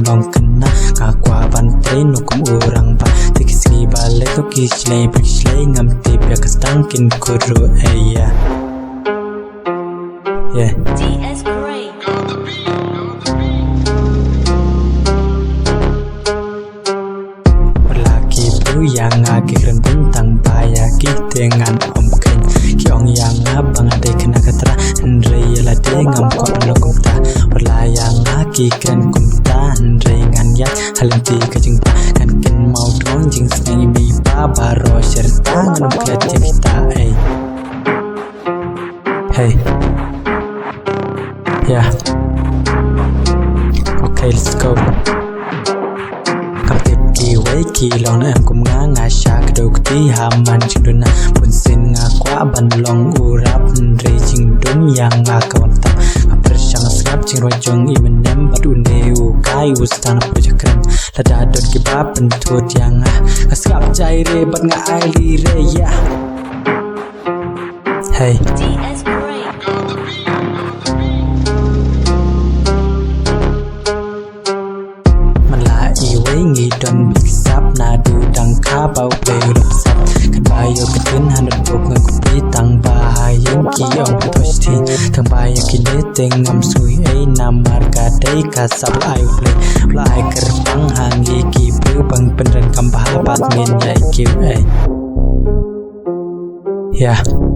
long kena ngakwa bantre no kum urang ba tikisi bale to kisle ngam tip ya kastangkin kuru yeah DS Gray. Laki tu yang akhirnya bintang bayar dengan om ken kiong yang abang ada kena katra Andre la dengan kau lokum ta berlayang akhirnya kumta Andre ngan ya halanti kejengta kan ken mau dong jing sengi bi baro serta ngan kreativita hey yeah okay let's go ki long na kum nga syak dok ti haman chinduna punsin nga kwa ban long urap re jing dum yang nga kawantam apersyang skap jing rojong imenem badune u kai ustan projekan lada dot ki ba pentut yang skap jai re bat nga ai re ya hey DS Gray. ngi don big sap na du dang ka bau play rop sap kan bayo ketun 100 bok ngam pi tang bahayang ki ong tosti tang bayo ki ne tengam sui ai namar ka dai ka sap ai play fly kerbang hangi ki pu bang penren kam bah pat min jai ki yeah